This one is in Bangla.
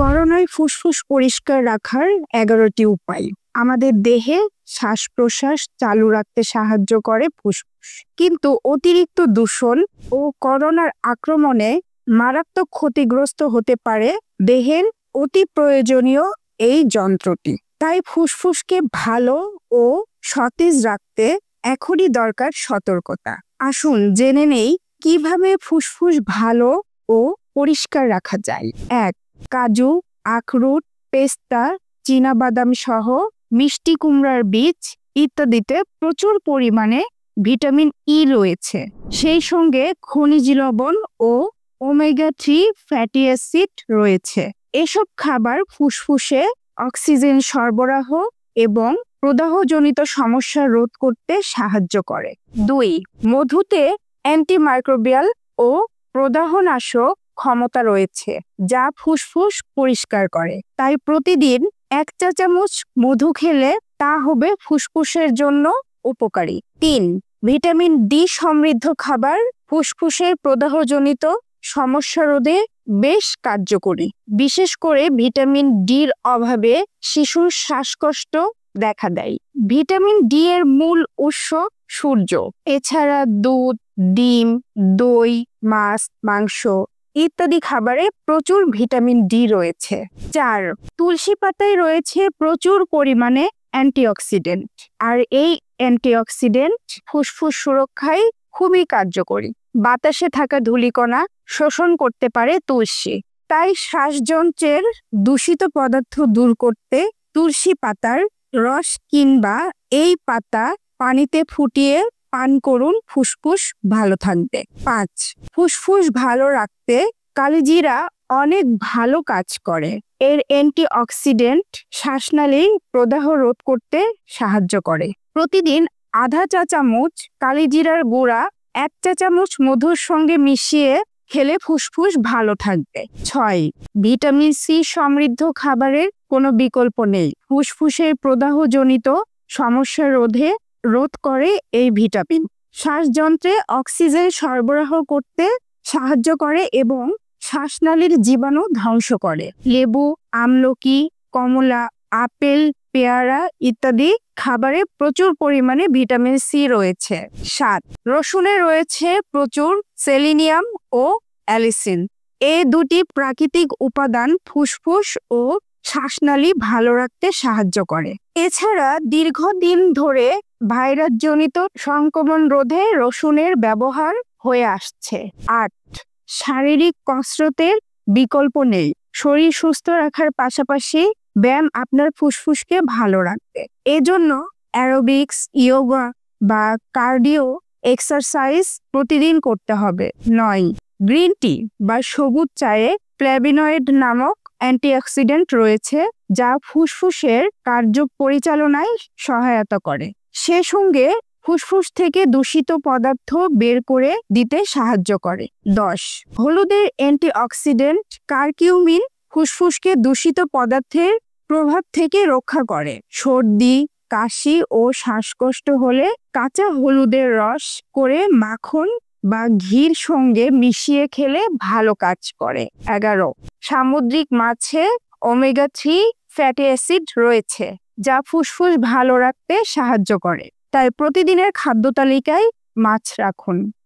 করোনায় ফুসফুস পরিষ্কার রাখার 11টি উপায়। আমাদের দেহে শ্বাস প্রশ্বাস চালু রাখতে সাহায্য করে ফুসফুস, কিন্তু অতিরিক্ত দূষণ ও করোনার আক্রমণে মারাত্মক ক্ষতিগ্রস্ত হতে পারে দেহের অতি প্রয়োজনীয় এই যন্ত্রটি। তাই ফুসফুসকে ভালো ও সতেজ রাখতে এখনই দরকার সতর্কতা। আসুন জেনে নেই কিভাবে ফুসফুস ভালো ও পরিষ্কার রাখা যায়। 1. কাজু, আখরোট, পেস্তা, চীনাবাদাম সহ মিষ্টি কুমড়ার বীজ ইত্যাদিতে প্রচুর পরিমাণে ভিটামিন ই রয়েছে। সেই সঙ্গে খনিজ লবণ ও ওমেগা 3 ফ্যাটি অ্যাসিড রয়েছে। এসব খাবার ফুসফুসে অক্সিজেন সরবরাহ এবং প্রদাহজনিত সমস্যা রোধ করতে সাহায্য করে। 2. মধুতে অ্যান্টিমাইক্রোবিয়াল ও প্রদাহনাশক ক্ষমতা রয়েছে, যা ফুসফুস পরিষ্কার করে। তাই প্রতিদিন 1 চা চামচ মধু খেলে তা হবে ফুসফুসের জন্য উপকারী। 3. ভিটামিন ডি সমৃদ্ধ খাবার ফুসফুসের প্রদাহজনিত সমস্যা রোধে বেশ কার্যকরী। বিশেষ করে ভিটামিন ডির অভাবে শিশুর শ্বাসকষ্ট দেখা দেয়। ভিটামিন ডি এর মূল উৎস সূর্য। এছাড়া দুধ, ডিম, দই, মাছ, মাংস ইত্যাদি খাবারে প্রচুর ভিটামিন ডি রয়েছে। 4. তুলসী পাতায় রয়েছে প্রচুর পরিমাণে অ্যান্টিঅক্সিডেন্ট, আর এই অ্যান্টিঅক্সিডেন্ট ফুসফুস সুরক্ষায় খুবই কার্যকরী। বাতাসে থাকা ধূলিকণা শোষণ করতে পারে তুলসী। তাই শ্বাসযন্ত্রের দূষিত পদার্থ দূর করতে তুলসী পাতার রস কিংবা এই পাতা পানিতে ফুটিয়ে পান করুন, ফুসফুস ভালো থাকবে। 5. ফুসফুস ভালো রাখতে কালিজিরা অনেক ভালো কাজ করে। এর অ্যান্টিঅক্সিডেন্ট শ্বাসনালীর প্রদাহ রোধ করতে সাহায্য করে। প্রতিদিন আধা চা চামচ কালিজিরার গুঁড়া 1 চা চামচ মধুর সঙ্গে মিশিয়ে খেলে ফুসফুস ভালো থাকবে। 6. ভিটামিন সি সমৃদ্ধ খাবারের কোনো বিকল্প নেই। ফুসফুসের প্রদাহজনিত সমস্যা রোধ করে এই ভিটামিন। শ্বাসযন্ত্রে অক্সিজেন সরবরাহ করতে সাহায্য করে এবং শ্বাসনালীর জীবাণু ধ্বংস করে। লেবু, আমলকি, কমলা, আপেল, পেয়ারা ইত্যাদি খাবারে প্রচুর পরিমাণে ভিটামিন সি রয়েছে। 7. রসুনে রয়েছে প্রচুর সেলিনিয়াম ও অ্যালিসিন। এই দুটি প্রাকৃতিক উপাদান ফুসফুস ও শ্বাসনালী ভালো রাখতে সাহায্য করে। এছাড়া দীর্ঘদিন ধরে ভাইরাসজনিত সংক্রমণ রোধে রসুনের ব্যবহার হয়ে আসছে। 8. শারীরিক কসরতের বিকল্প নেই। শরীর সুস্থ রাখার পাশাপাশি ব্যায়াম আপনার ফুসফুসকে ভালো রাখবে। এজন্য অ্যারোবিক্স, ইয়োগা বা কার্ডিও এক্সারসাইজ প্রতিদিন করতে হবে। 9. গ্রিন টি বা সবুজ চায়ে ফ্ল্যাভিনয়েড নামক অ্যান্টিঅক্সিডেন্ট রয়েছে, যা ফুসফুসের কার্য পরিচালনায় সহায়তা করে। সে সঙ্গে ফুসফুস থেকে দূষিত পদার্থ বের করে দিতে সাহায্য করে। 10. হলুদের অ্যান্টিঅক্সিডেন্ট কারকিউমিন ফুসফুসকে দূষিত পদার্থের প্রভাব থেকে রক্ষা করে। সর্দি, কাশি ও শ্বাসকষ্ট হলে কাঁচা হলুদের রস করে মাখন বা ঘির সঙ্গে মিশিয়ে খেলে ভালো কাজ করে। 11. সামুদ্রিক মাছে ওমেগা 3 ফ্যাটি অ্যাসিড রয়েছে, যা ফুসফুস ভালো রাখতে সাহায্য করে। তাই প্রতিদিনের খাদ্য তালিকায় মাছ রাখুন।